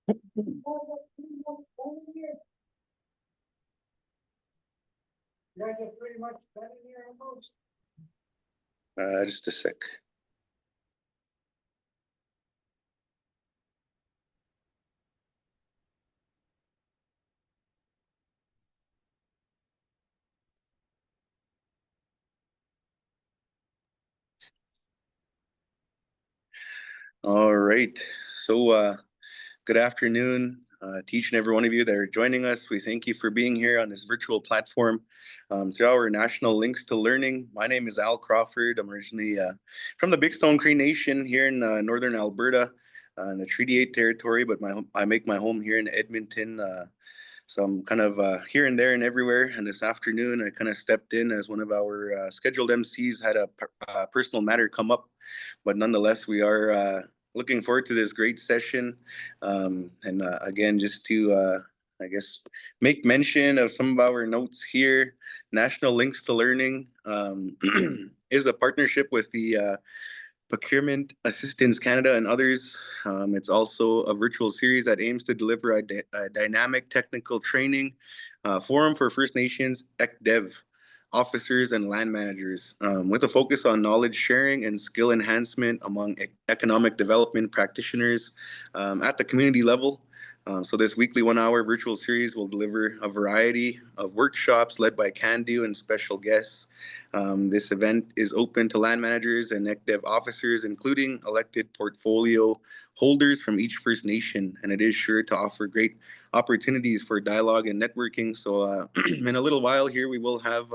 Pretty much done in here almost. Just a sec. All right. So good afternoon to each and every one of you that are joining us. We thank you for being here on this virtual platform through our National Links to Learning. My name is Al Crawford. I'm originally from the Big Stone Cree Nation here in northern Alberta in the Treaty 8 territory, but I make my home here in Edmonton. So I'm kind of here and there and everywhere. And this afternoon, I kind of stepped in as one of our scheduled MCs had a personal matter come up. But nonetheless, we are looking forward to this great session. And again, just to, I guess, make mention of some of our notes here. National Links to Learning is a partnership with the Procurement Assistance Canada and others. It's also a virtual series that aims to deliver a dynamic technical training forum for First Nations ECDEV officers and land managers with a focus on knowledge sharing and skill enhancement among economic development practitioners at the community level. So this weekly 1 hour virtual series will deliver a variety of workshops led by CANDU and special guests. This event is open to land managers and ECDEV officers, including elected portfolio holders from each First Nation, and it is sure to offer great opportunities for dialogue and networking. So in a little while here, we will have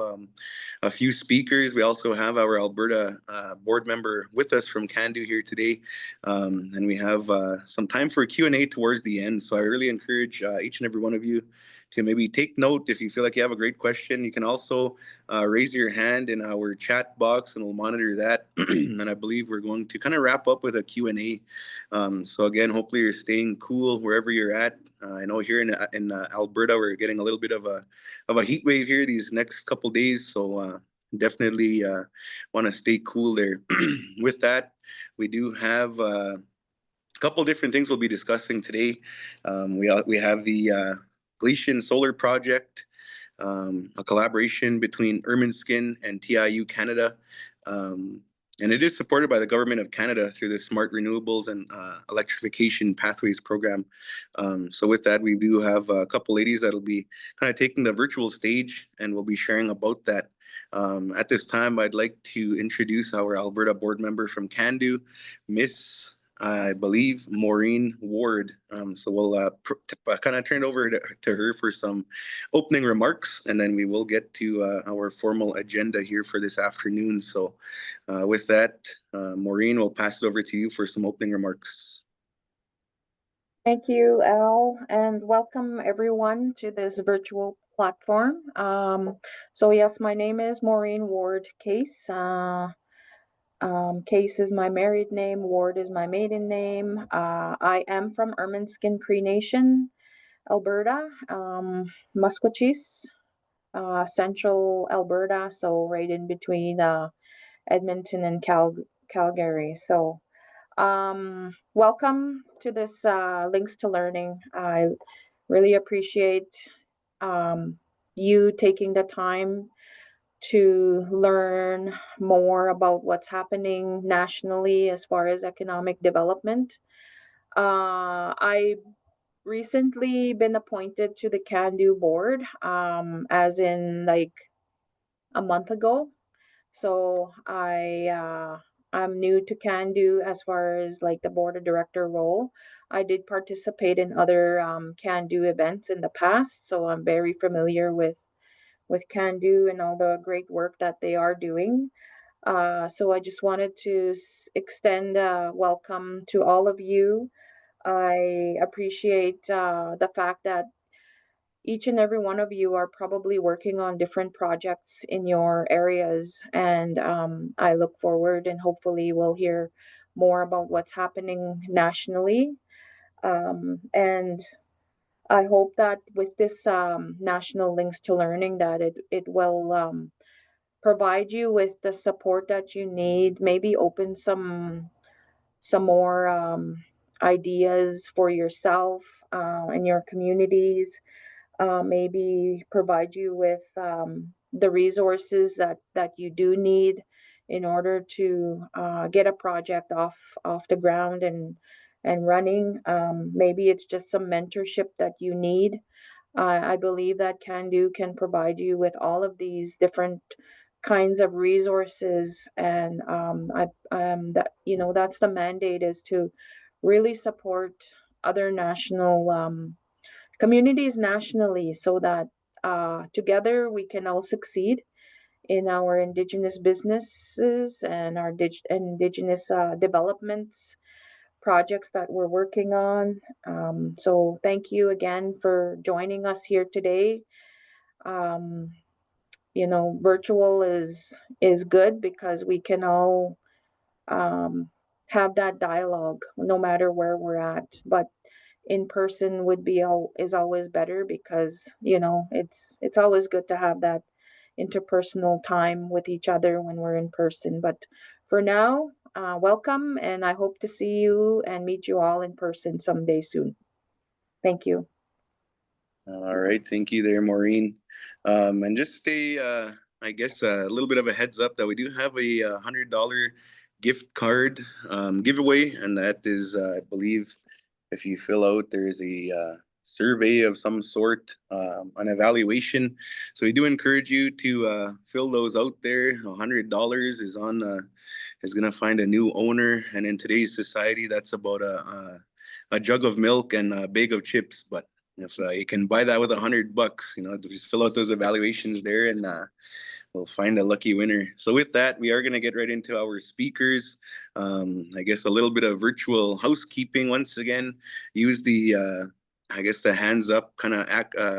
a few speakers. We also have our Alberta board member with us from CANDU here today, and we have some time for Q&A towards the end. So I really encourage each and every one of you to maybe take note if you feel like you have a great question. You can also raise your hand in our chat box and we'll monitor that. And I believe we're going to kind of wrap up with a Q&A. So again, hopefully you're staying cool wherever you're at. I know here in Alberta, we're getting a little bit of a heat wave here these next couple days. So definitely want to stay cool there. With that, we do have a couple different things we'll be discussing today. We have the Gleichen Solar Project, a collaboration between Ermineskin and TIU Canada. And it is supported by the Government of Canada through the Smart Renewables and Electrification Pathways Program. So with that, we do have a couple ladies that'll be kind of taking the virtual stage and we'll be sharing about that. At this time, I'd like to introduce our Alberta board member from CANDU, Miss I believe Maureen Ward. So we'll kind of turn it over to her for some opening remarks, and then we will get to our formal agenda here for this afternoon. So with that, Maureen, we'll pass it over to you for some opening remarks. Thank you, Al, and welcome everyone to this virtual platform. So yes, my name is Maureen Ward Caisse. Caisse is my married name, Ward is my maiden name. I am from Ermineskin Cree Nation, Alberta, Musqueam, central Alberta, so right in between Edmonton and Calgary. So welcome to this Links to Learning. I really appreciate you taking the time to learn more about what's happening nationally as far as economic development. I recently been appointed to the CANDU board, as in like a month ago. So I'm new to CANDU as far as like the board of director role. I did participate in other CANDU events in the past, so I'm very familiar with CANDU and all the great work that they are doing. So I just wanted to extend a welcome to all of you. I appreciate the fact that each and every one of you are probably working on different projects in your areas, and I look forward and hopefully we'll hear more about what's happening nationally. And I hope that with this National Links to Learning that it will provide you with the support that you need, maybe open some more ideas for yourself and your communities, maybe provide you with the resources that you do need in order to get a project off the ground and running. Maybe it's just some mentorship that you need. I believe that can provide you with all of these different kinds of resources, and that that's the mandate, is to really support other national communities nationally, so that together we can all succeed in our Indigenous businesses and our Indigenous developments projects that we're working on. So thank you again for joining us here today. Um, Virtual is good because we can all have that dialogue no matter where we're at. But in person is always better, because it's always good to have that interpersonal time with each other when we're in person. But for now, welcome, and I hope to see you and meet you all in person someday soon. Thank you. All right, thank you there, Maureen. And just I guess a little bit of a heads up that we do have a $100 gift card giveaway, and that is, I believe, if you fill out, there is a survey of some sort, an evaluation. So we do encourage you to fill those out there. $100 is going to find a new owner, and in today's society, that's about a jug of milk and a bag of chips. But if you can buy that with $100, just fill out those evaluations there, and we'll find a lucky winner. So with that, we are going to get right into our speakers. I guess a little bit of virtual housekeeping once again. Use the the hands up kind of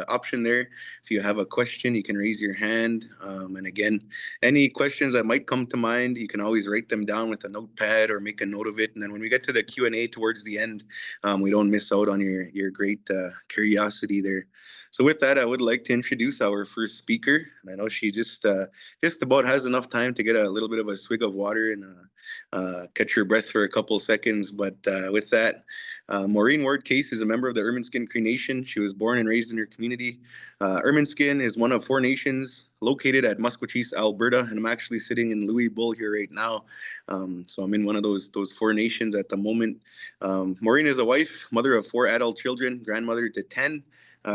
option there. If you have a question, you can raise your hand. And again, any questions that might come to mind, you can always write them down with a notepad or make a note of it. And then when we get to the Q&A towards the end, we don't miss out on your great curiosity there. So with that, I would like to introduce our first speaker. And I know she just about has enough time to get a little bit of a swig of water and catch her breath for a couple seconds. But with that, Maureen Caisse is a member of the Ermineskin Cree Nation. She was born and raised in her community. Ermineskin is one of 4 nations located at Musqueam, Alberta, and I'm actually sitting in Louisville here right now. So I'm in one of those 4 nations at the moment. Maureen is a wife, mother of 4 adult children, grandmother to 10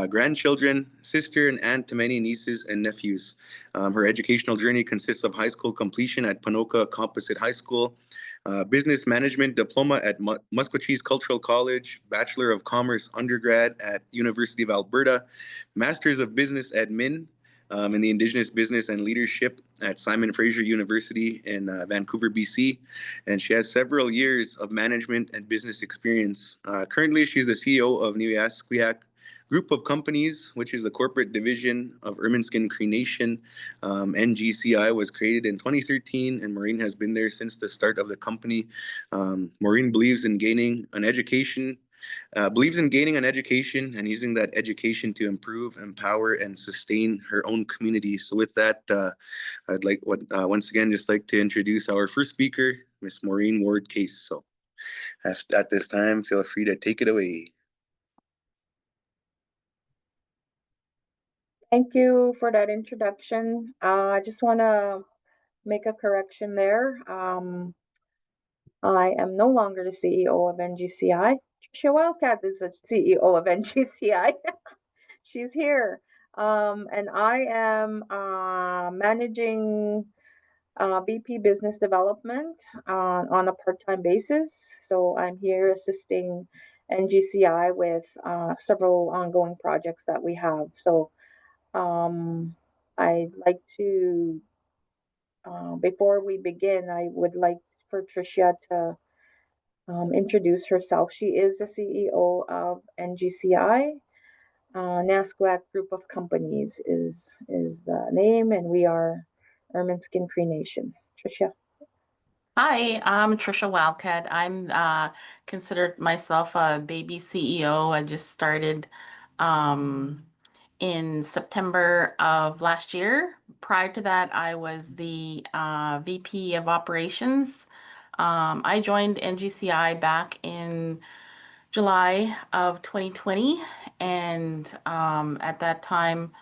grandchildren, sister and aunt to many nieces and nephews. Her educational journey consists of high school completion at Ponoka Composite High School, business management diploma at Musqueam Cultural College, Bachelor of Commerce undergrad at University of Alberta, Masters of Business Admin in the Indigenous Business and Leadership at Simon Fraser University in Vancouver, BC. And she has several years of management and business experience. Currently, she's the CEO of Ermineskin Group of Companies, which is a corporate division of Ermineskin Cree Nation. NGCI was created in 2013, and Maureen has been there since the start of the company. Maureen believes in gaining an education and using that education to improve, empower, and sustain her own community. So with that, I'd like once again just like to introduce our first speaker, Miss Maureen Caisse. So at this time, feel free to take it away. Thank you for that introduction. I just want to make a correction there. I am no longer the CEO of NGCI. Tricia Wildcat is the CEO of NGCI. She's here. And I am managing VP Business Development on a part-time basis. So I'm here assisting NGCI with several ongoing projects that we have. So I'd like to, before we begin, I would like for Tricia to introduce herself. She is the CEO of NGCI. NASQAC Group of Companies is the name, and we are Ermineskin Cree Nation. Tricia. Hi, I'm Tricia Wildcat. I'm considered myself a baby CEO. I just started in September of last year. Prior to that, I was the VP of Operations. I joined NGCI back in July of 2020. And at that time,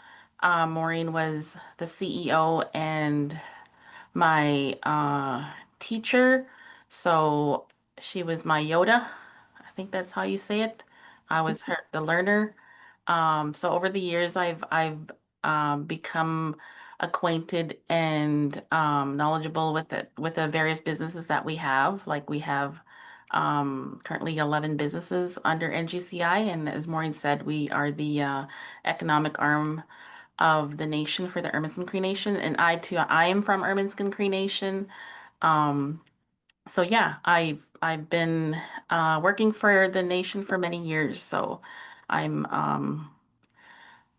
Maureen was the CEO and my teacher. So she was my Yoda. I think that's how you say it. I was the learner. So over the years, I've become acquainted and knowledgeable with the various businesses that we have. Like we have currently 11 businesses under NGCI, and as Maureen said, we are the economic arm of the nation for the Ermineskin Cree Nation, and I am from Ermineskin Cree Nation. Um, so yeah, I've been working for the nation for many years, so I'm um,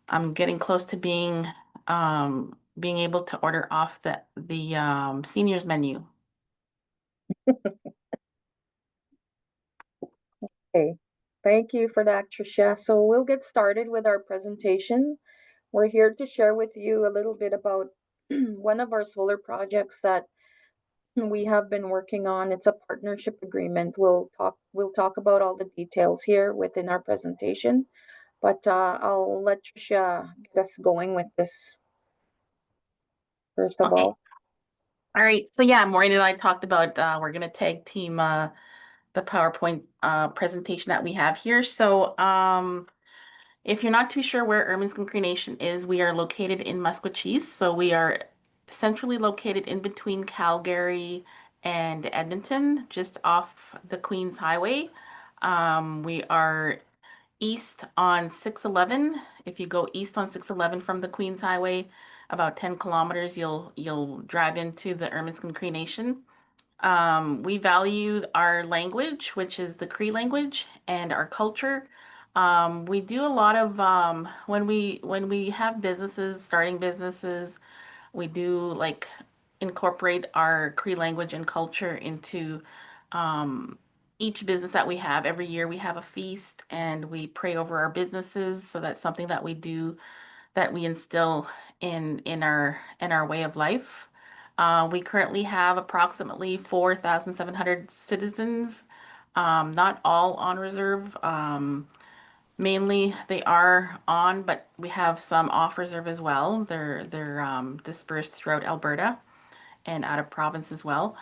I'm getting close to being able to order off the seniors menu. Okay, thank you for that, Tricia. So we'll get started with our presentation. We're here to share with you a little bit about one of our solar projects that we have been working on. It's a partnership agreement. We'll talk about all the details here within our presentation, but I'll let Tricia get us going with this first of Okay. all. All right. So yeah, Maureen and I talked about we're gonna tag team the PowerPoint presentation that we have here. So if you're not too sure where Ermineskin Cree Nation is, we are located in Maskwacis. So we are centrally located in between Calgary and Edmonton, just off the Queens Highway. We are east on 611. If you go east on 611 from the Queens Highway, about 10 kilometers, you'll drive into the Ermineskin Cree Nation. We value our language, which is the Cree language, and our culture. We do a lot of when we have businesses, starting businesses, we do like incorporate our Cree language and culture into each business that we have. Every year we have a feast and we pray over our businesses. So that's something that we do, that we instill in our way of life. We currently have approximately 4,700 citizens, not all on reserve. Mainly they are on, but we have some off reserve as well. They're dispersed throughout Alberta and out of province as well.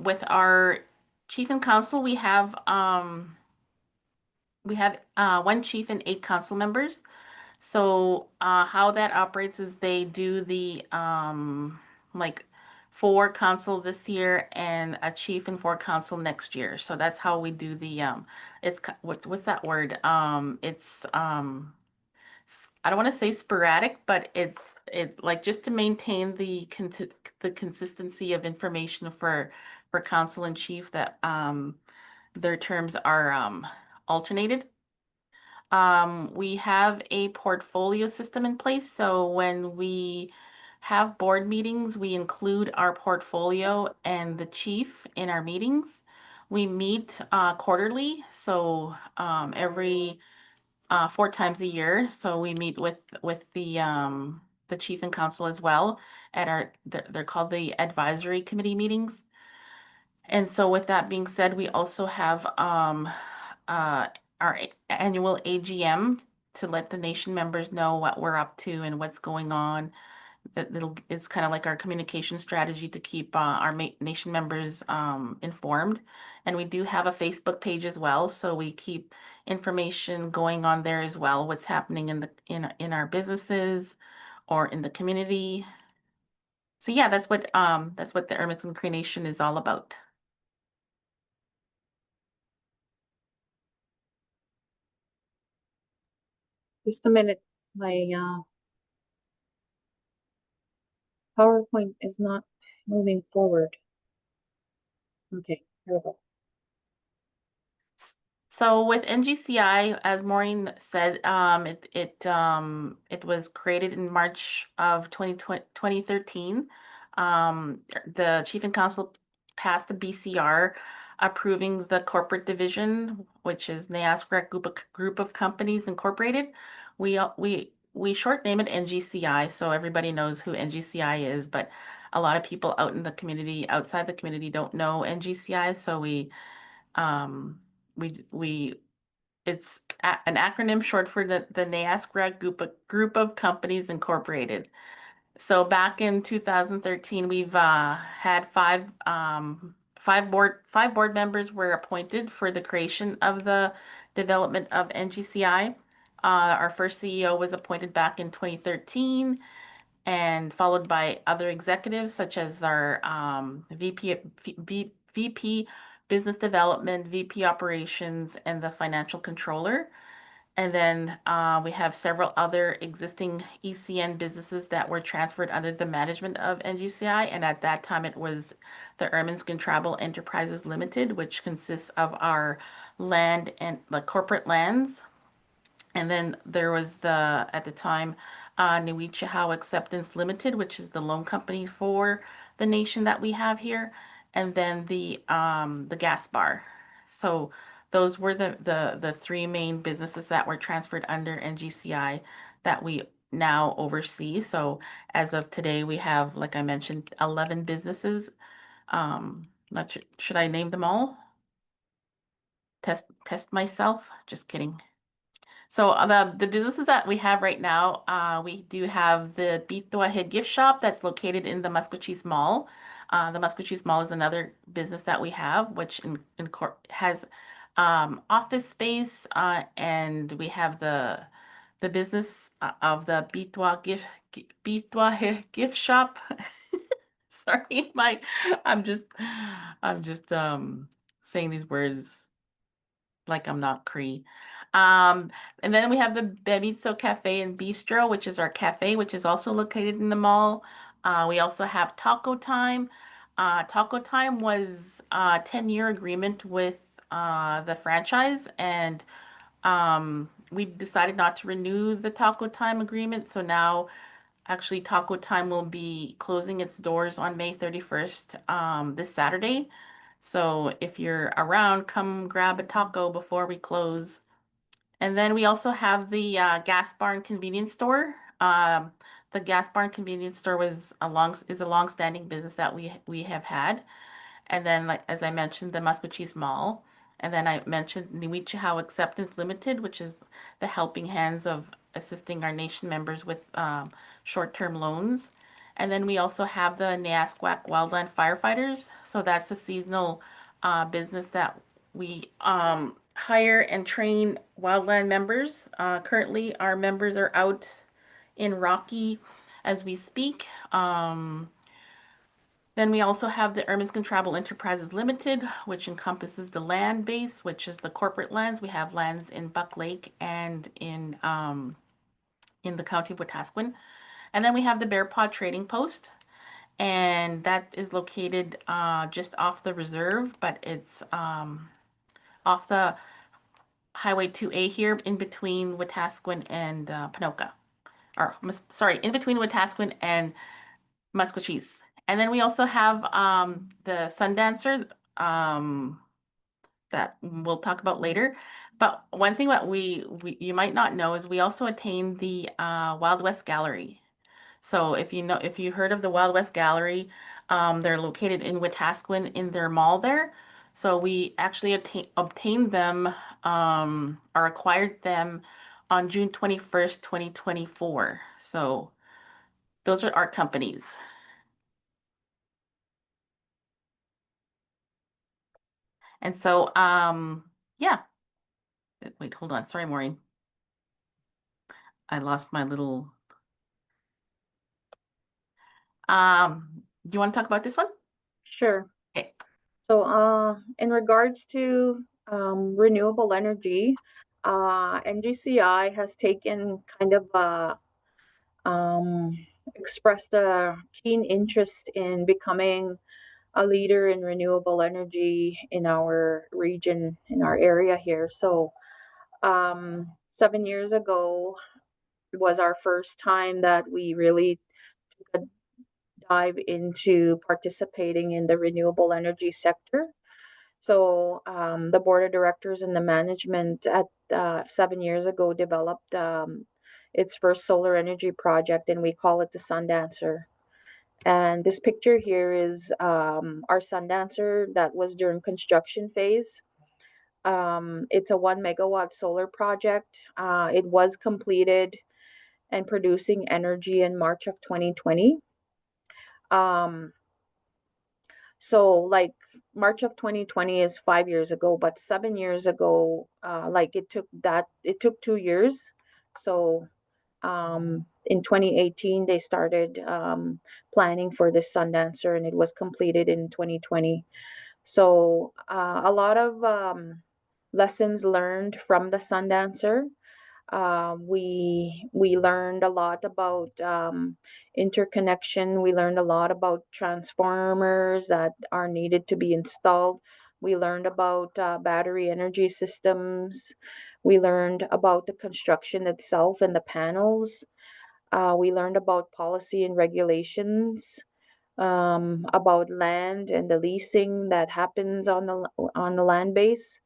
With our chief and council, we have one chief and 8 council members. So how that operates is they do the like 4 council this year and a chief and 4 council next year. So that's how we do the what's that word? I don't want to say sporadic, but it's like just to maintain the consistency of information for council and chief, that their terms are alternated. We have a portfolio system in place. So when we have board meetings, we include our portfolio and the chief in our meetings. We meet quarterly, so every 4 times a year. So we meet with the chief and council as well at they're called the advisory committee meetings. And so with that being said, we also have uh, our annual AGM to let the nation members know what we're up to and what's going on. It's kind of like our communication strategy to keep our nation members informed. And we do have a Facebook page as well, so we keep information going on there as well, what's happening in our businesses or in the community. So yeah, that's what the Ermineskin Cree Nation is all about. Just a minute, my PowerPoint is not moving forward. Okay, here we go. So with NGCI, as Maureen said, it was created in March of 2013. The Chief and Council passed a BCR approving the corporate division, which is NASCREC Group of Companies Incorporated. We short name it NGCI, so everybody knows who NGCI is, but a lot of people out in the community, outside the community, don't know NGCI, so we it's an acronym short for the NASCRA group of companies incorporated. So back in 2013, we've had five board members were appointed for the creation of the development of NGCI. Our first CEO was appointed back in 2013, and followed by other executives such as our VP Business Development, VP Operations, and the Financial Controller. And then we have several other existing ECN businesses that were transferred under the management of NGCI. And at that time, it was the Ermineskin Cree Enterprises Limited, which consists of our land and the corporate lands. And then there was at the time, Niwichihau Acceptance Limited, which is the loan company for the nation that we have here. And then the gas bar. So those were the three main businesses that were transferred under NGCI that we now oversee. So as of today, we have, like I mentioned, 11 businesses. Not sure, should I name them all? Test myself? Just kidding. So the businesses that we have right now, we do have the Bitwahe gift shop that's located in the Musquecheese Mall. The Musquecheese Mall is another business that we have, which has office space, and we have the business of the Bitwahe gift shop. Sorry, I'm just saying these words like I'm not Cree. And then we have the Bemitso Cafe and Bistro, which is our cafe, which is also located in the mall. We also have Taco Time. Taco Time was a 10-year agreement with the franchise, and we decided not to renew the Taco Time agreement. So now actually Taco Time will be closing its doors on May 31st, this Saturday. So if you're around, come grab a taco before we close. And then we also have the Gas Barn convenience store. The Gas Barn convenience store is a long-standing business that we have had. And then, like as I mentioned, the Musquecheese Mall. And then I mentioned Niwichihau Acceptance Limited, which is the helping hands of assisting our nation members with short-term loans. And then we also have the Neasquak Wildland Firefighters. So that's a seasonal business that we hire and train wildland members. Currently, our members are out in Rocky as we speak. Then we also have the Ermineskin Cree Enterprises Limited, which encompasses the land base, which is the corporate lands. We have lands in Buck Lake and in the county of Wetaskiwin. And then we have the Bear Paw Trading Post, and that is located just off the reserve, but it's off the Highway 2A here, in between Wetaskiwin and Ponoka. Or, sorry, in between Wetaskiwin and Musquecheese. And then we also have the Sundancer that we'll talk about later. But one thing that you might not know is we also attain the Wild West Gallery. So if you heard of the Wild West Gallery, they're located in Wetaskiwin in their mall there. So we actually obtained them or acquired them on June 21st, 2024. So those are our companies. And so, yeah. Wait, hold on. Sorry, Maureen. I lost my little. Do you want to talk about this one? Sure. Okay. So, in regards to renewable energy, NGCI has taken kind of expressed a keen interest in becoming a leader in renewable energy in our region, in our area here. So, 7 years ago was our first time that we really took a dive into participating in the renewable energy sector. So the board of directors and the management at 7 years ago developed its first solar energy project, and we call it the Sundancer. And this picture here is our Sundancer that was during construction phase. It's a 1 megawatt solar project. It was completed and producing energy in March of 2020. So like March of 2020 is 5 years ago, but 7 years ago, it took 2 years. So in 2018, they started planning for this Sundancer, and it was completed in 2020. So a lot of lessons learned from the Sundancer. We learned a lot about interconnection. We learned a lot about transformers that are needed to be installed. We learned about battery energy systems. We learned about the construction itself and the panels. We learned about policy and regulations, about land and the leasing that happens on the land base.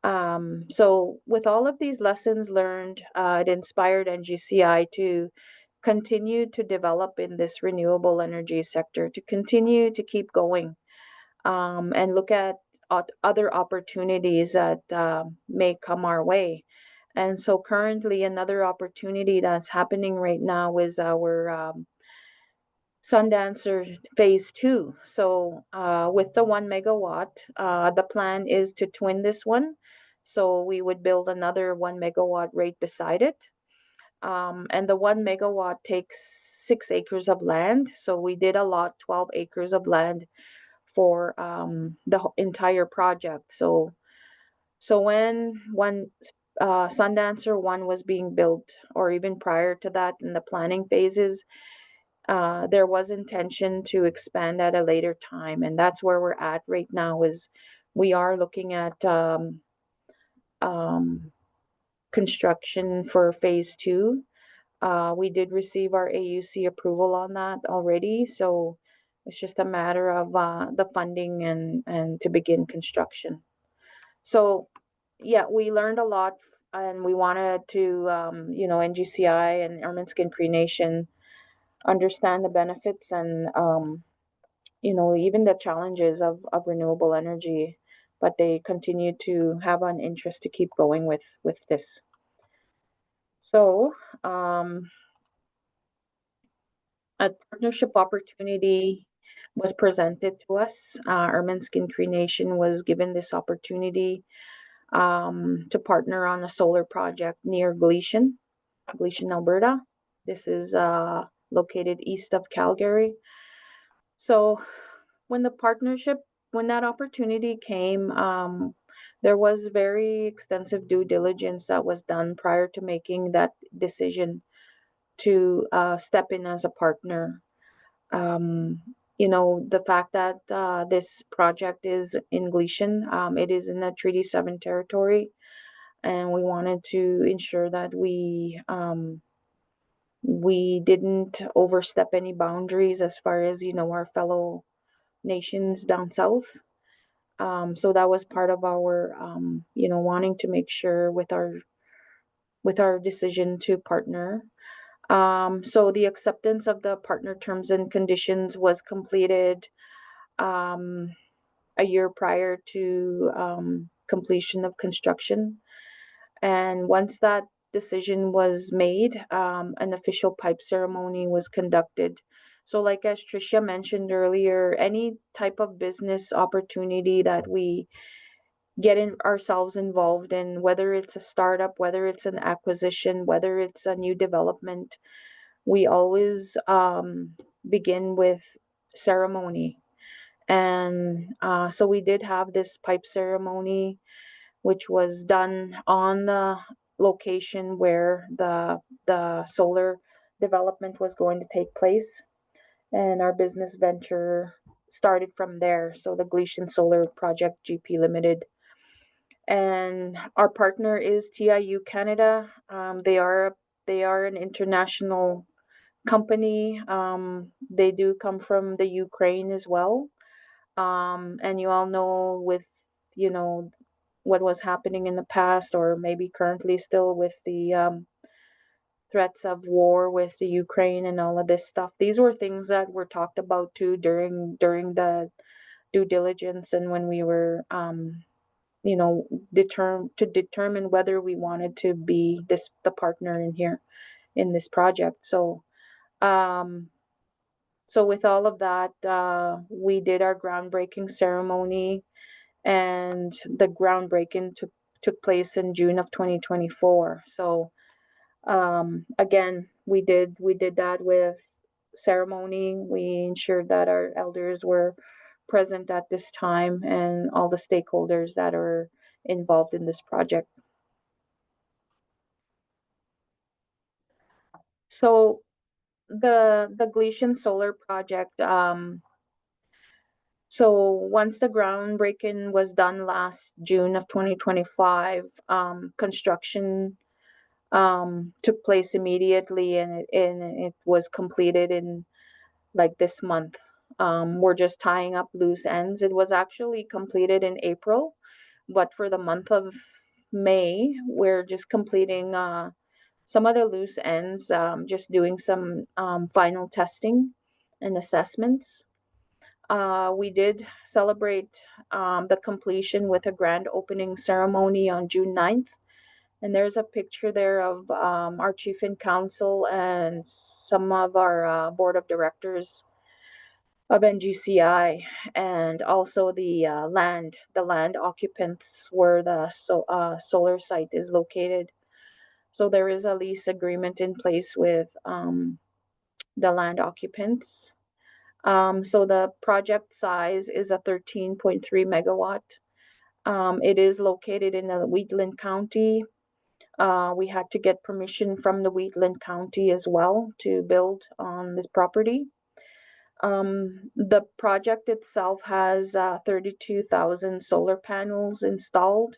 So with all of these lessons learned, it inspired NGCI to continue to develop in this renewable energy sector, to continue to keep going, and look at other opportunities that may come our way. And so currently another opportunity that's happening right now is our Sundancer phase 2. So with the 1 megawatt, the plan is to twin this one. So we would build another 1 megawatt right beside it. And the 1 megawatt takes 6 acres of land. So we did allot 12 acres of land for the entire project. So when Sundancer 1 was being built, or even prior to that in the planning phases, there was intention to expand at a later time, and that's where we're at right now. Is we are looking at construction for phase 2. We did receive our AUC approval on that already, so it's just a matter of the funding and to begin construction. So yeah, we learned a lot, and we wanted to NGCI and Ermineskin Cree Nation understand the benefits and even the challenges of renewable energy, but they continue to have an interest to keep going with this. So a partnership opportunity was presented to us. Ermineskin Cree Nation was given this opportunity to partner on a solar project near Gleichen, Alberta. This is located east of Calgary. So when that opportunity came, there was very extensive due diligence that was done prior to making that decision to step in as a partner. The fact that this project is in Gleichen, it is in the Treaty 7 territory, and we wanted to ensure that we didn't overstep any boundaries as far as our fellow nations down south. So that was part of our wanting to make sure with our decision to partner. So the acceptance of the partner terms and conditions was completed a year prior to completion of construction. And once that decision was made, an official pipe ceremony was conducted. So like as Tricia mentioned earlier, any type of business opportunity that we get ourselves involved in, whether it's a startup, whether it's an acquisition, whether it's a new development, we always begin with ceremony. And so we did have this pipe ceremony, which was done on the location where the solar development was going to take place. And our business venture started from there. So the Gleichen Solar Project GP Limited. And our partner is TIU Canada. They are an international company. They do come from the Ukraine as well. And you all know with, what was happening in the past, or maybe currently still with the threats of war with the Ukraine and all of this stuff. These were things that were talked about too during the due diligence and when we were you know, determine whether we wanted to be the partner in here in this project. So so with all of that, we did our groundbreaking ceremony, and the groundbreaking took place in June of 2024. So again, we did that with ceremony. We ensured that our elders were present at this time and all the stakeholders that are involved in this project. So the Gleichen Solar Project, so once the groundbreaking was done last June of 2025, construction took place immediately, and it was completed in like this month. We're just tying up loose ends. It was actually completed in April, but for the month of May, we're just completing some of the loose ends, just doing some final testing and assessments. We did celebrate the completion with a grand opening ceremony on June 9th. And there's a picture there of our chief in council and some of our board of directors of NGCI, and also the land occupants where the solar site is located. So there is a lease agreement in place with the land occupants. So the project size is a 13.3 megawatt. It is located in the Wheatland County. We had to get permission from the Wheatland County as well to build on this property. The project itself has 32,000 solar panels installed,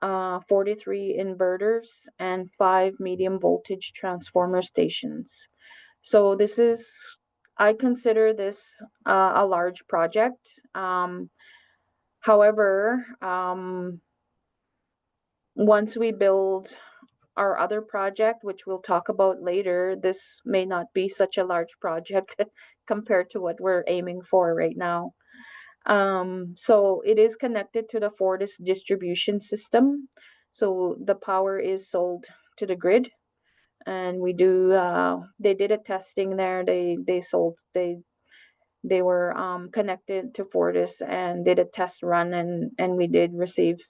43 inverters, and 5 medium voltage transformer stations. So this is, I consider this a large project. However, once we build our other project, which we'll talk about later, this may not be such a large project compared to what we're aiming for right now. So it is connected to the Fortis distribution system. So the power is sold to the grid, and we do. They did a testing there. They were connected to Fortis and did a test run, and we did receive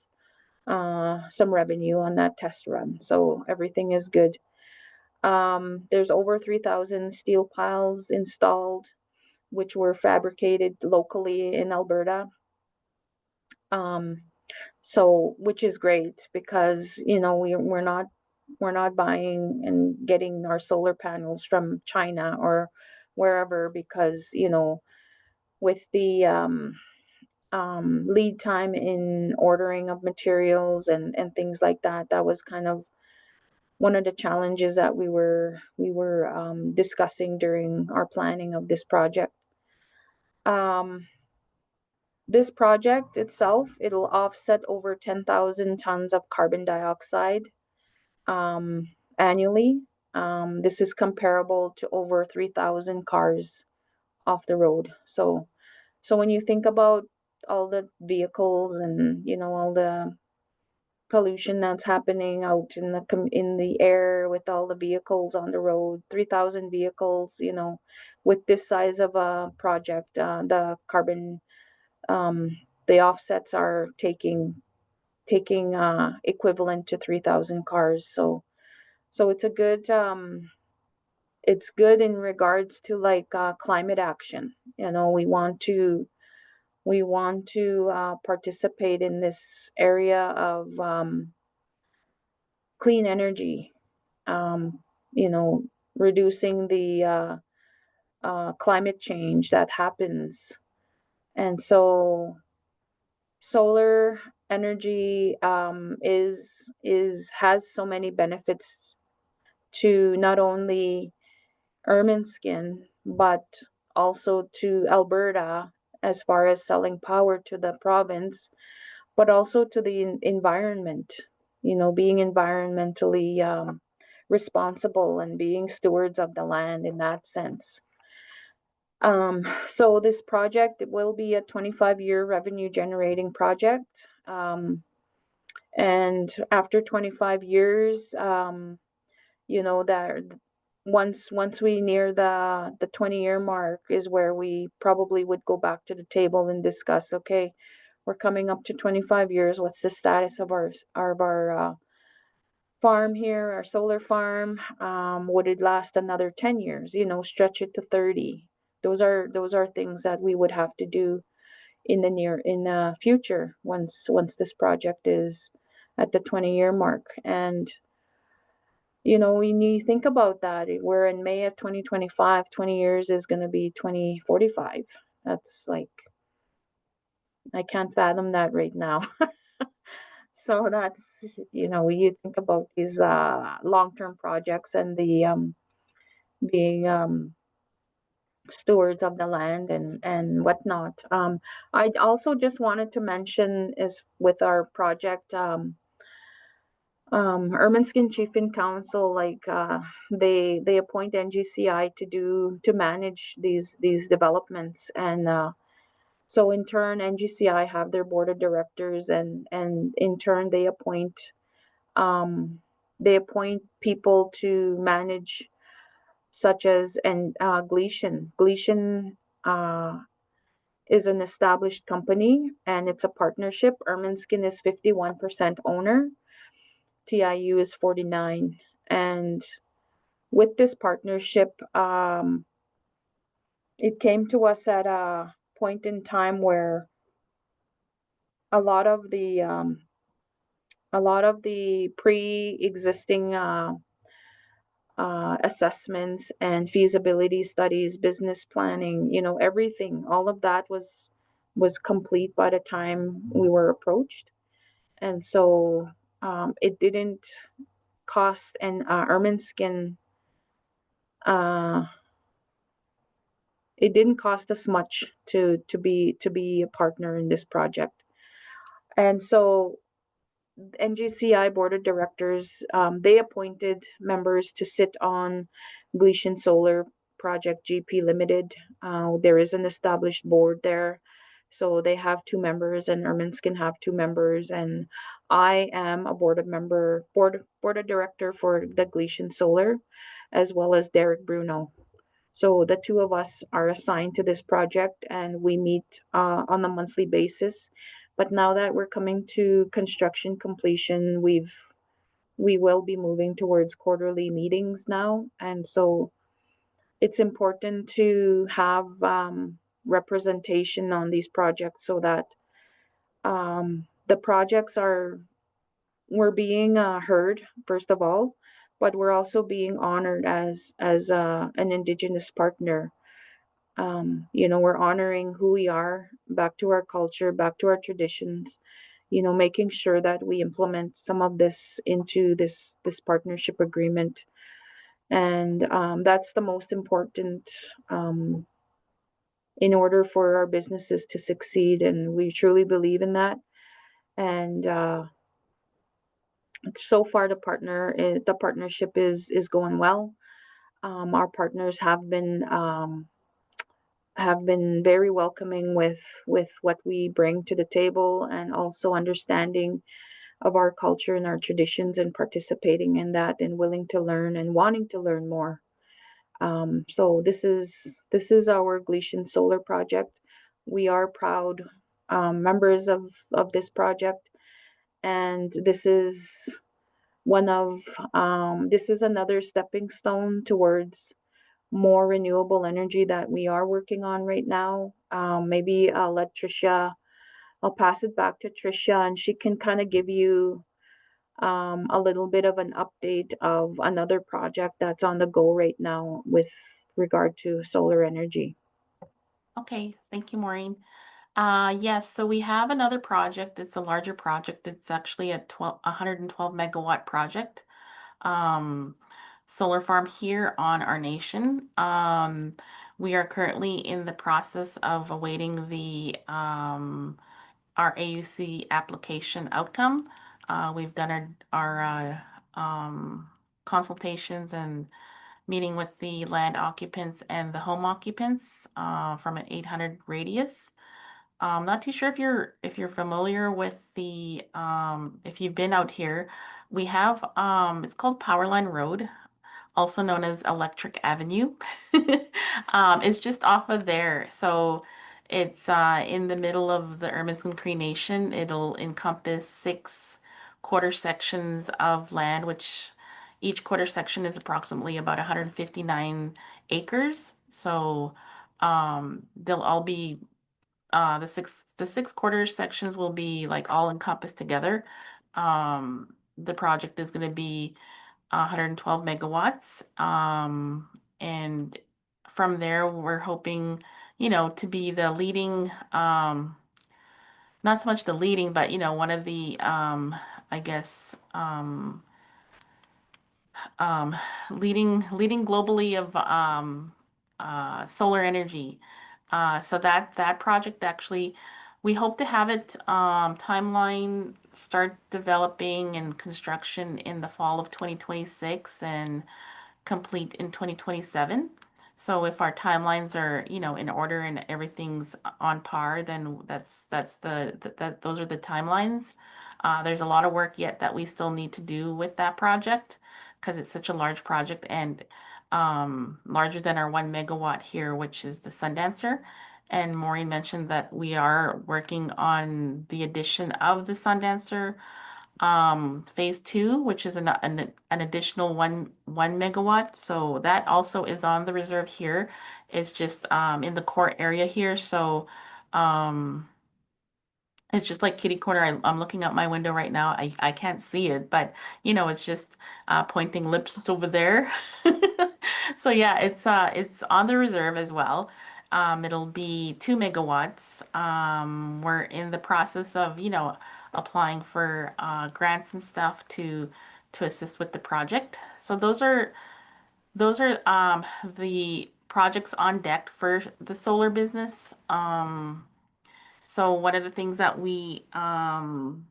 some revenue on that test run. So everything is good. There's over 3,000 steel piles installed, which were fabricated locally in Alberta. So which is great because, you know, we're not buying and getting our solar panels from China or wherever, because, you know, with the lead time in ordering of materials and things like that, that was kind of one of the challenges that we were discussing during our planning of this project. This project itself, it'll offset over 10,000 tons of carbon dioxide annually. This is comparable to over 3,000 cars off the road. So when you think about all the vehicles and, you know, all the pollution that's happening out in the air with all the vehicles on the road, 3,000 vehicles, you know, with this size of a project, the carbon, the offsets are taking equivalent to 3,000 cars. So it's a good, it's good in regards to like climate action. You know, we want to participate in this area of clean energy, you know, reducing the climate change that happens. And so solar energy has so many benefits to not only Ermineskin, but also to Alberta as far as selling power to the province, but also to the environment, you know, being environmentally responsible and being stewards of the land in that sense. So this project will be a 25-year revenue generating project. And after 25 years, you know, that once we near the 20-year mark is where we probably would go back to the table and discuss, okay, we're coming up to 25 years. What's the status of our farm here, our solar farm? Would it last another 10 years? You know, stretch it to 30. Those are things that we would have to do in the future once this project is at the 20-year mark. And you know, when you think about that, we're in May of 2025, 20 years is going to be 2045. That's like, I can't fathom that right now. So that's, you know, you think about these long-term projects and the being stewards of the land and whatnot. I also just wanted to mention is with our project, Ermineskin Chief in Council, like they appoint NGCI to manage these developments, and so in turn NGCI have their board of directors, and in turn they appoint people to manage, such as Gleichen is an established company and it's a partnership. Ermineskin is 51% owner. TIU is 49. And with this partnership, it came to us at a point in time where a lot of the pre-existing assessments and feasibility studies, business planning, you know, everything, all of that was complete by the time we were approached. And so it didn't cost an Ermineskin, it didn't cost us much to be a partner in this project. And so NGCI board of directors, they appointed members to sit on Gleichen Solar Project GP Limited. There is an established board there, so they have 2 members, and Ermineskin have 2 members, and I am a board of director for the Gleichen Solar, as well as Derek Bruno. So the 2 of us are assigned to this project, and we meet on a monthly basis. But now that we're coming to construction completion, we will be moving towards quarterly meetings now. And so it's important to have representation on these projects, so that the projects we're being heard, first of all, but we're also being honored as an Indigenous partner. You know, we're honoring who we are, back to our culture, back to our traditions, you know, making sure that we implement some of this into this partnership agreement. And that's the most important in order for our businesses to succeed. And we truly believe in that. And so far, the partnership is going well. Our partners have been very welcoming with what we bring to the table, and also understanding of our culture and our traditions, and participating in that, and willing to learn and wanting to learn more. So this is our Gleichen Solar Project. We are proud members of this project, and this is another stepping stone towards more renewable energy that we are working on right now. Maybe I'll pass it back to Tricia, and she can kind of give you a little bit of an update of another project that's on the go right now with regard to solar energy. Okay, thank you, Maureen. Yes, so we have another project. It's a larger project. It's actually a 112 megawatt project. Solar farm here on our nation. We are currently in the process of awaiting the our AUC application outcome. We've done our consultations and meeting with the land occupants and the home occupants from an 800 radius. I'm not too sure if you're familiar with the if you've been out here, we have it's called Powerline Road, also known as Electric Avenue. It's just off of there. So it's in the middle of the Ermineskin Cree Nation. It'll encompass 6 quarter sections of land, which each quarter section is approximately about 159 acres. So they'll all be the six quarter sections will be like all encompassed together. The project is going to be 112 megawatts. And from there, we're hoping, to be the leading, not so much the leading, but, one of the, I guess, um, leading globally of solar energy. So that project actually, we hope to have it timeline start developing and construction in the fall of 2026 and complete in 2027. So if our timelines are, in order and everything's on par, then those are the timelines. There's a lot of work yet that we still need to do with that project because it's such a large project and larger than our 1 megawatt here, which is the Sundancer. And Maureen mentioned that we are working on the addition of the Sundancer phase 2, which is an additional one megawatt. So that also is on the reserve here. It's just in the core area here. So it's just like kitty corner. I'm looking out my window right now. I can't see it, but it's just pointing lips over there. So yeah, it's on the reserve as well. It'll be 2 megawatts. We're in the process of, applying for grants and stuff to assist with the project. So those are the projects on deck for the solar business. So one of the things that one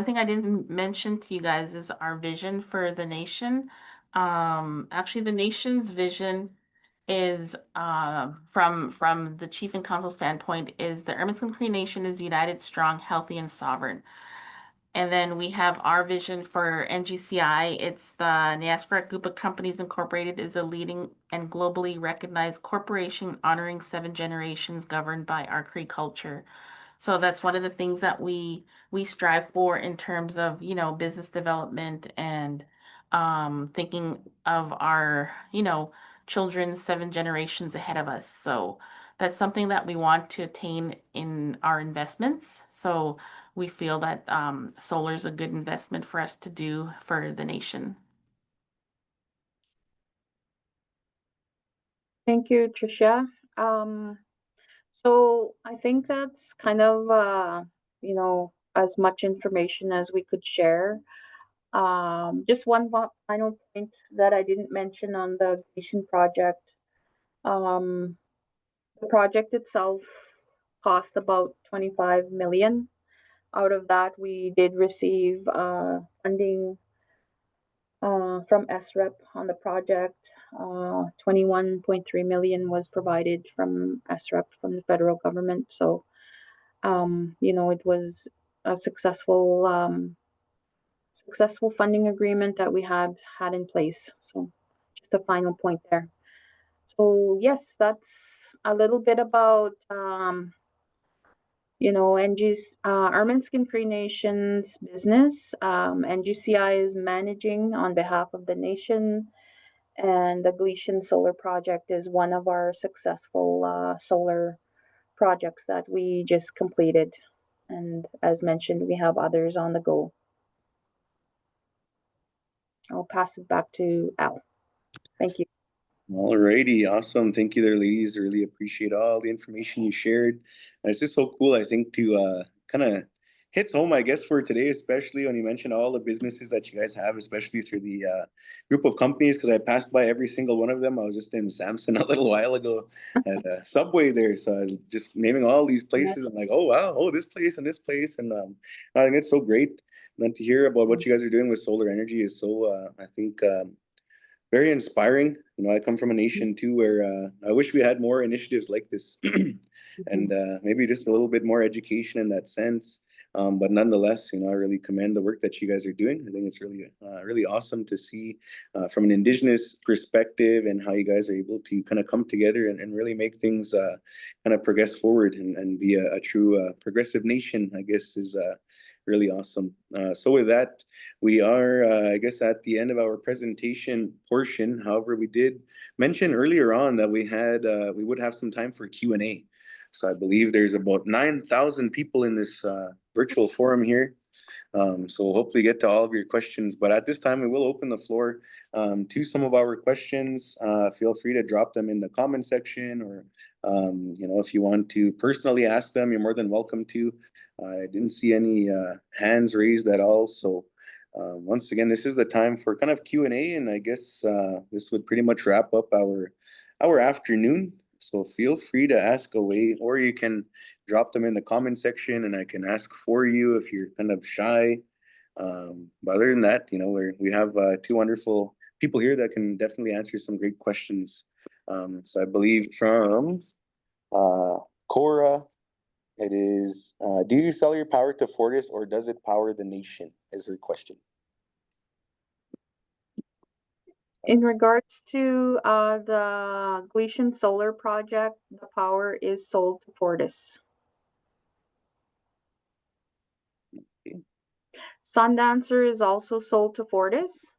thing I didn't mention to you guys is our vision for the nation. Actually, the nation's vision is from the chief and council standpoint is the Ermineskin Cree Nation is united, strong, healthy, and sovereign. And then we have our vision for NGCI. It's the NASCAR Group of Companies Incorporated is a leading and globally recognized corporation honoring 7 generations governed by our Cree culture. So that's one of the things that we strive for in terms of, business development and thinking of our, children 7 generations ahead of us. So that's something that we want to attain in our investments. So we feel that solar is a good investment for us to do for the nation. Thank you, Tricia. So I think that's kind of, as much information as we could share. Just one final point that I didn't mention on the Gleichen project. The project itself cost about 25 million. Out of that, we did receive funding from SREP on the project. 21.3 million was provided from SREP from the federal government. So, it was a successful funding agreement that we had in place. So, just a final point there. So yes, that's a little bit about Ermineskin Cree Nation's business. NGCI is managing on behalf of the nation, and the Gleichen Solar Project is one of our successful solar projects that we just completed. And as mentioned, we have others on the go. I'll pass it back to Al. Thank you. All righty, awesome. Thank you there, ladies. I really appreciate all the information you shared. And it's just so cool, I think, to kind of hits home, I guess, for today, especially when you mentioned all the businesses that you guys have, especially through the group of companies, because I passed by every single one of them. I was just in Samson a little while ago at Subway there. So just naming all these places, I'm like, oh, wow, oh, this place and this place. And I think it's so great. And then to hear about what you guys are doing with solar energy is so, I think, very inspiring. You know, I come from a nation too where I wish we had more initiatives like this, and maybe just a little bit more education in that sense. But nonetheless, you know, I really commend the work that you guys are doing. I think it's really awesome to see from an Indigenous perspective and how you guys are able to kind of come together and really make things kind of progress forward and be a true progressive nation, I guess, is really awesome. So with that, we are, I guess, at the end of our presentation portion. However, we did mention earlier on that we would have some time for Q&A. So I believe there's about 9,000 people in this virtual forum here. So we'll hopefully get to all of your questions. But at this time, we will open the floor to some of our questions. Feel free to drop them in the comment section, or you know, if you want to personally ask them, you're more than welcome to. I didn't see any hands raised at all. So once again, this is the time for kind of Q&A, and I guess this would pretty much wrap up our afternoon. So feel free to ask away, or you can drop them in the comment section and I can ask for you if you're kind of shy. But other than that, you know, we have two wonderful people here that can definitely answer some great questions. So I believe from Cora, it is, do you sell your power to Fortis or does it power the nation, is her question. In regards to the Gleichen Solar Project, the power is sold to Fortis. Sundancer is also sold to Fortis.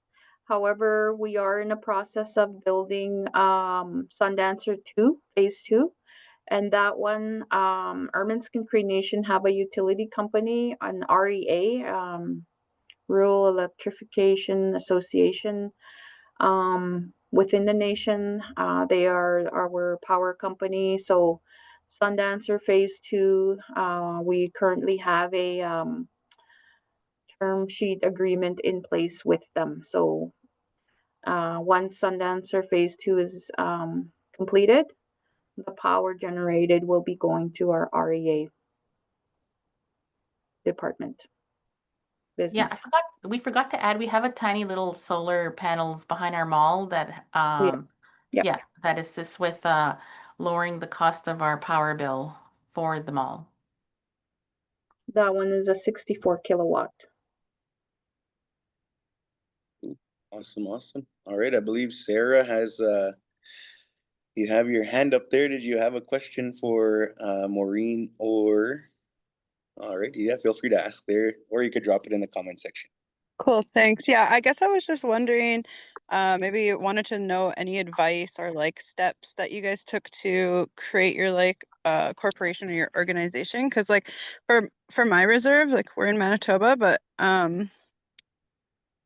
However, we are in a process of building Sundancer 2, phase 2. And that one, Ermineskin Cree Nation have a utility company, an REA, Rural Electrification Association, within the nation. They are our power company. So Sundancer phase 2, we currently have a term sheet agreement in place with them. So once Sundancer phase 2 is completed, the power generated will be going to our REA department. Yeah, Business. we forgot to add, we have a tiny little solar panels behind our mall that Yes. yeah, that assists with lowering the cost of our power bill for the mall. That one is a 64 kilowatt. Awesome. All right, I believe Sarah has you have your hand up there. Did you have a question for Maureen or? All right, yeah, feel free to ask there, or you could drop it in the comment section. Cool, thanks. Yeah, I guess I was just wondering, maybe you wanted to know any advice or like steps that you guys took to create your like corporation or your organization. Because like for my reserve, like we're in Manitoba, but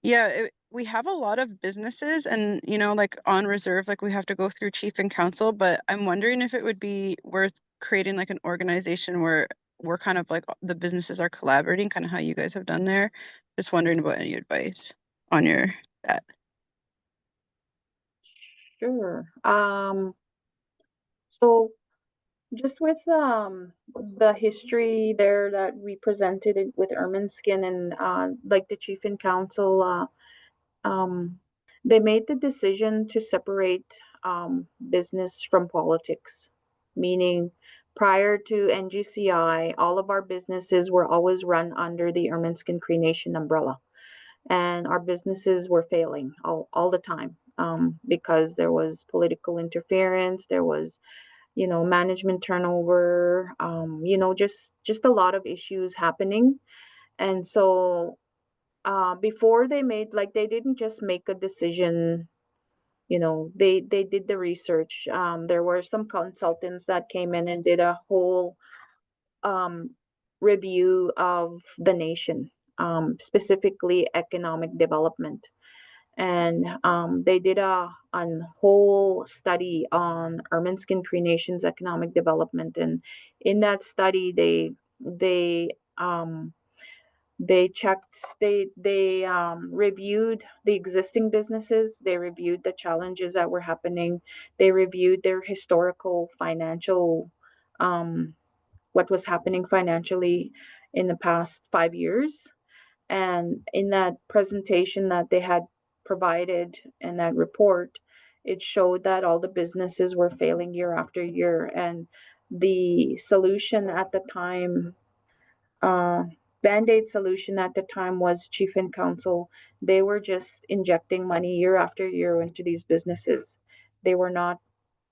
yeah, we have a lot of businesses, and you know, like on reserve, like we have to go through chief and council. But I'm wondering if it would be worth creating like an organization where we're kind of like the businesses are collaborating, kind of how you guys have done there. Just wondering about any advice on that. Sure. So just with the history there that we presented with Ermineskin and like the chief and council, they made the decision to separate business from politics, meaning prior to NGCI, all of our businesses were always run under the Ermineskin Cree Nation umbrella. And our businesses were failing all the time because there was political interference, there was, you know, management turnover, you know, just a lot of issues happening. And so before they made, like, they didn't just make a decision, you know, they did the research. There were some consultants that came in and did a whole review of the nation, specifically economic development. And they did a whole study on Ermineskin Cree Nation's economic development. And in that study, they checked, they reviewed the existing businesses, they reviewed the challenges that were happening, they reviewed their historical financial, what was happening financially in the past 5 years. And in that presentation that they had provided in that report, it showed that all the businesses were failing year after year. And the solution at the time, Band-Aid solution at the time was chief and council. They were just injecting money year after year into these businesses. They were not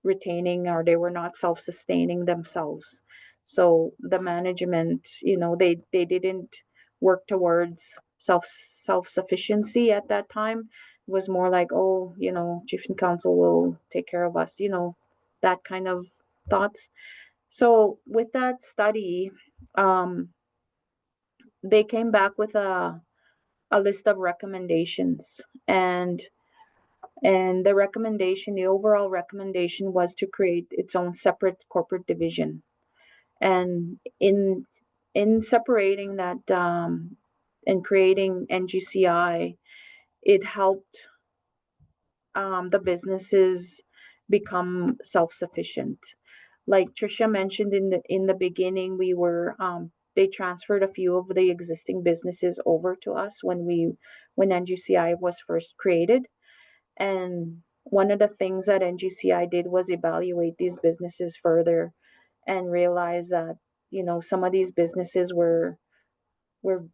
retaining, or they were not self-sustaining themselves. So the management, they didn't work towards self-sufficiency at that time. It was more like, oh, chief and council will take care of us, that kind of thoughts. So with that study, they came back with a list of recommendations, and the overall recommendation was to create its own separate corporate division. And in separating that, and creating NGCI, it helped the businesses become self-sufficient. Like Tricia mentioned in the beginning, they transferred a few of the existing businesses over to us when NGCI was first created. And one of the things that NGCI did was evaluate these businesses further and realize that, some of these businesses were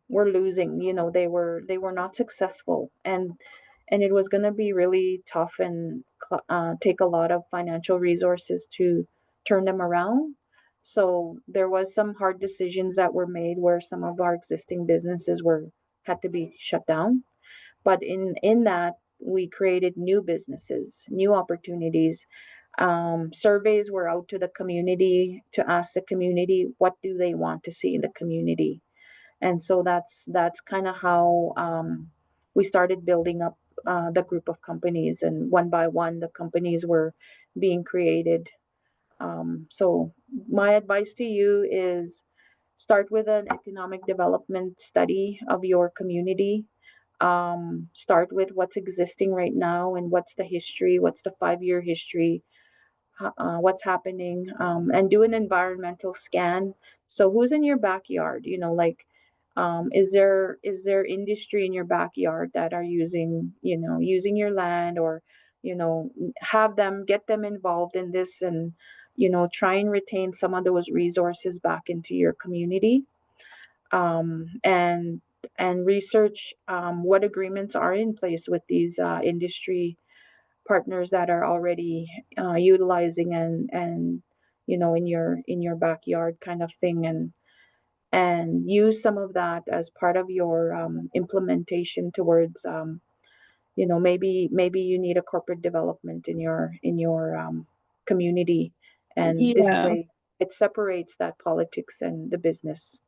losing. They were not successful, and it was going to be really tough and take a lot of financial resources to turn them around. So there was some hard decisions that were made where some of our existing businesses had to be shut down. But in that, we created new businesses, new opportunities. Surveys were out to the community to ask the community what do they want to see in the community. And so that's kind of how we started building up the group of companies, and one by one the companies were being created. So my advice to you is start with an economic development study of your community. Start with what's existing right now and what's the history, what's the 5-year history, what's happening, and do an environmental scan. So who's in your backyard? Is there industry in your backyard that are using your land, or get them involved in this, and try and retain some of those resources back into your community, and research what agreements are in place with these industry partners that are already utilizing and in your backyard kind of thing, and use some of that as part of your implementation towards maybe you need a corporate development in your community, and this Yeah. way it separates that politics and the business.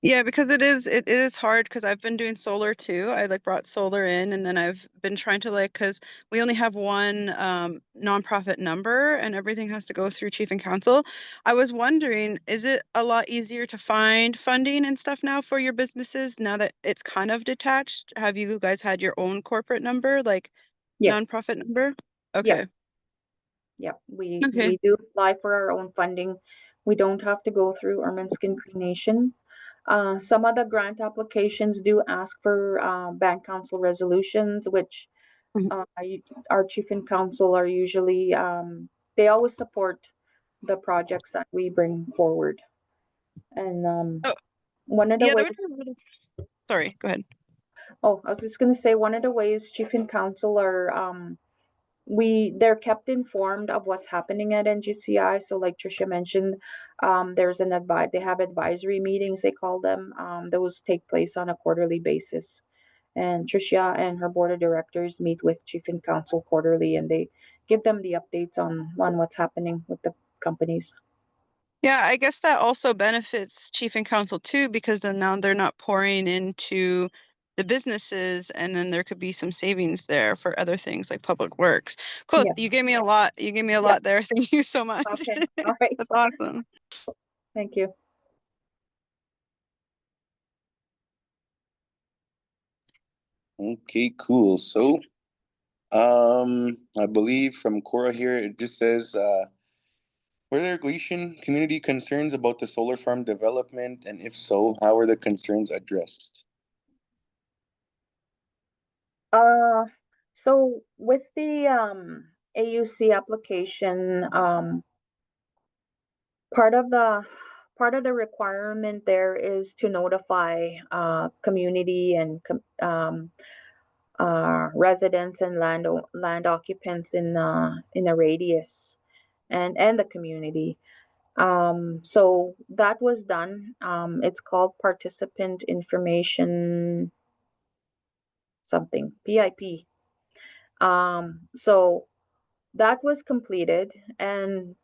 Yeah, because it is hard, because I've been doing solar too. I brought solar in, and then I've been trying to because we only have one nonprofit number and everything has to go through chief and council. I was wondering, is it a lot easier to find funding and stuff now for your businesses now that it's kind of detached? Have you guys had your own corporate number, Yes. nonprofit number? Okay. Yeah, Okay. we do apply for our own funding. We don't have to go through Ermineskin Cree Nation. Some of the grant applications do ask for band council resolutions, which Mhm. our chief and council are usually, they always support the projects that we bring forward. And Oh, one of the yeah, that ways, would be really... Sorry, go ahead. I was just going to say, one of the ways chief and council are, they're kept informed of what's happening at NGCI. So like Tricia mentioned, they have advisory meetings, they call them. Those take place on a quarterly basis. And Tricia and her board of directors meet with chief and council quarterly, and they give them the updates on what's happening with the companies. Yeah, I guess that also benefits chief and council too, because then now they're not pouring into the businesses, and then there could be some savings there for other things like public works. Cool. You Yes. gave me a lot. You gave me a lot there. Thank you so much. Okay. All right. That's awesome. Thank you. Okay, cool. So, I believe from Cora here, it just says, were there Gleichen community concerns about the solar farm development? And if so, how were the concerns addressed? So with the AUC application, part of the requirement there is to notify community and residents and land occupants in a radius and the community. So that was done. It's called participant information something, PIP. So that was completed, and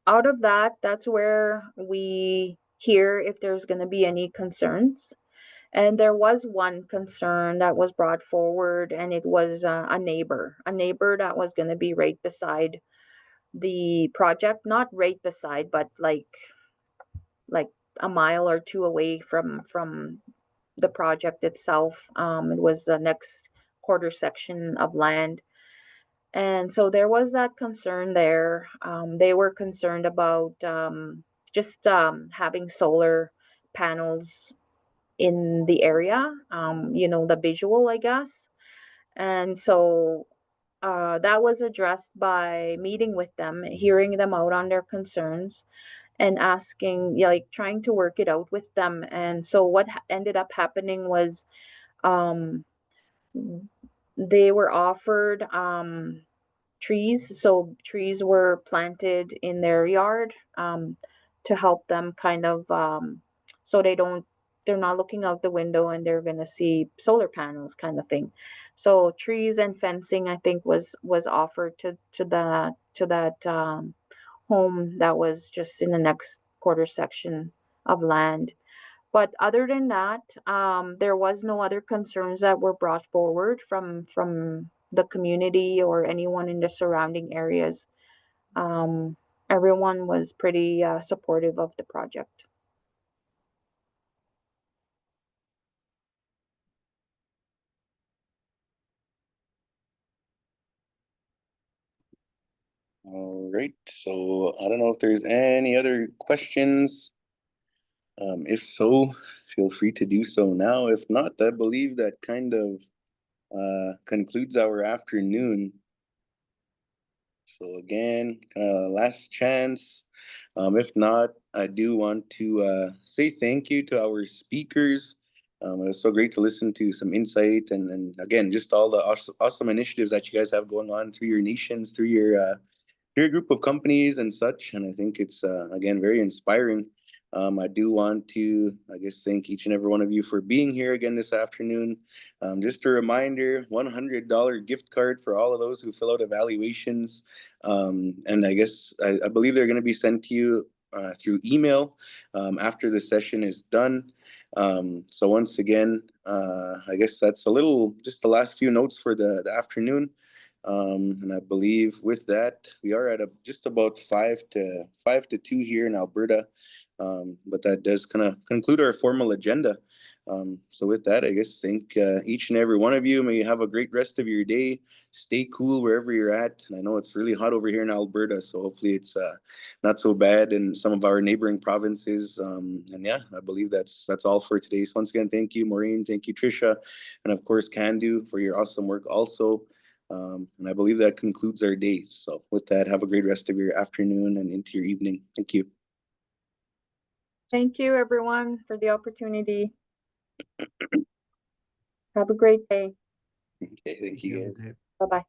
out of that, that's where we hear if there's going to be any concerns. And there was one concern that was brought forward, and it was a neighbor that was going to be right beside the project, not right beside, but like a mile or two away from the project itself. It was the next quarter section of land. And so there was that concern there. They were concerned about just having solar panels in the area, the visual, I guess. And so that was addressed by meeting with them, hearing them out on their concerns, and asking, like, trying to work it out with them. And so what ended up happening was they were offered trees. So trees were planted in their yard to help them kind of so they're not looking out the window and they're gonna see solar panels kind of thing. So trees and fencing, I think, was offered to that home that was just in the next quarter section of land. But other than that, there was no other concerns that were brought forward from the community or anyone in the surrounding areas. Everyone was pretty supportive of the project. All right, so I don't know if there's any other questions. If so, feel free to do so now. If not, I believe that kind of concludes our afternoon. So again, last chance. If not, I do want to say thank you to our speakers. It was so great to listen to some insight and again, just all the awesome initiatives that you guys have going on through your nations, through your group of companies and such. And I think it's, again, very inspiring. I do want to, I guess, thank each and every one of you for being here again this afternoon. Just a reminder, $100 gift card for all of those who fill out evaluations. And I guess, I believe they're going to be sent to you through email after the session is done. So once again, I guess that's just the last few notes for the afternoon. And I believe with that, we are at just about 5 to 2 here in Alberta. But that does kind of conclude our formal agenda. So with that, I guess thank each and every one of you. May you have a great rest of your day. Stay cool wherever you're at. And I know it's really hot over here in Alberta, so hopefully it's not so bad in some of our neighboring provinces. And yeah, I believe that's all for today. So once again, thank you, Maureen. Thank you, Tricia. And of course, Candu for your awesome work also. And I believe that concludes our day. So with that, have a great rest of your afternoon and into your evening. Thank you. Thank you, everyone, for the opportunity. Have a great day. Okay, thank you guys. Bye-bye.